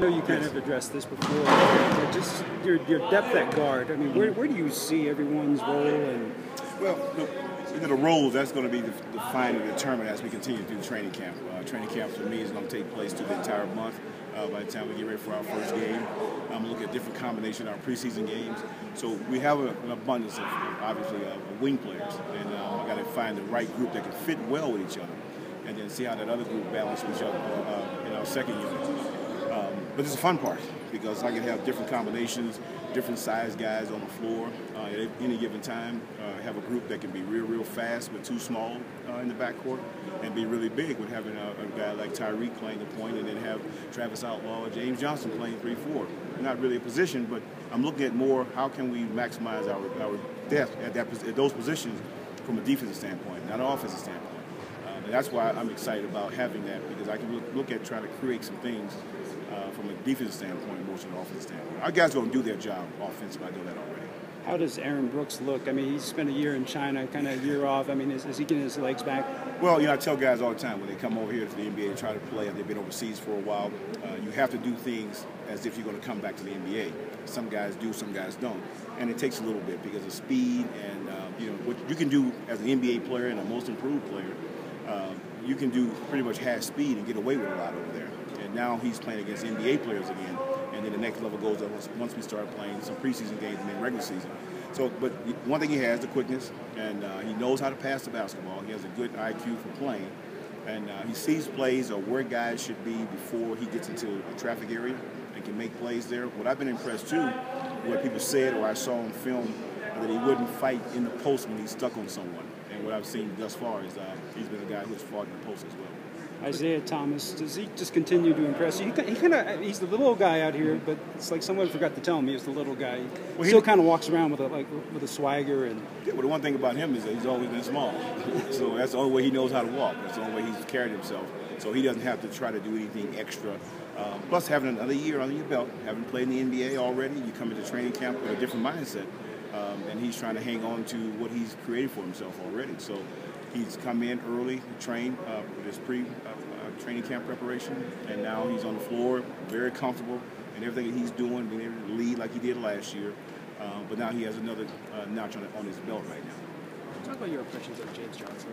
I know you kind of addressed this before, but just your depth at guard. I mean, where do you see everyone's role? And well, the roles, that's going to be defined and determined as we continue through training camp. Training camp for me is going to take place through the entire month. By the time we get ready for our first game, I'm looking at different combinations of our preseason games. So we have an abundance of, obviously, wing players, and I got to find the right group that can fit well with each other, and then see how that other group balances each other in our second unit. But it's a fun part because I can have different combinations, different size guys on the floor at any given time. Have a group that can be real fast but too small in the backcourt, and be really big with having a guy like Tyreke playing the point, and then have Travis Outlaw or James Johnson playing 3-4. Not really a position, but I'm looking at more how can we maximize our depth at those positions from a defensive standpoint, not an offensive standpoint. And that's why I'm excited about having that, because I can look at trying to create some things from a defensive standpoint more than an offensive standpoint. Our guys are going to do their job offensively. I know that already. how does Aaron Brooks look? I mean, he's spent a year in China, kind of a year off. I mean, is he getting his legs back? Well, I tell guys all the time when they come over here to the NBA and try to play, and they've been overseas for a while, you have to do things as if you're going to come back to the NBA. Some guys do, some guys don't. And it takes a little bit because of speed and, what you can do as an NBA player and a most improved player, you can do pretty much half speed and get away with a lot over there. And now he's playing against NBA players again, and then the next level goes up once we start playing some preseason games and then regular season. So, but one thing he has, the quickness, and he knows how to pass the basketball. He has a good IQ for playing, and he sees plays or where guys should be before he gets into a traffic area and can make plays there. What I've been impressed too, what people said or I saw on film, that he wouldn't fight in the post when he's stuck on someone. And what I've seen thus far is he's been a guy who's fought in the post as well. Isaiah Thomas, does he just continue to impress you? He's the little guy out here, but it's like someone forgot to tell him he was the little guy. He still kind of walks around with a swagger. And yeah, well, the one thing about him is that he's always been small. So that's the only way he knows how to walk. That's the only way he's carried himself. So he doesn't have to try to do anything extra. Plus, having another year under your belt, having played in the NBA already, you come into training camp with a different mindset. And he's trying to hang on to what he's created for himself already. So he's come in early, trained with his training camp preparation, and now he's on the floor, very comfortable, and everything that he's doing, being able to lead like he did last year. But now he has another notch on his belt right now. Talk about your impressions of James Johnson.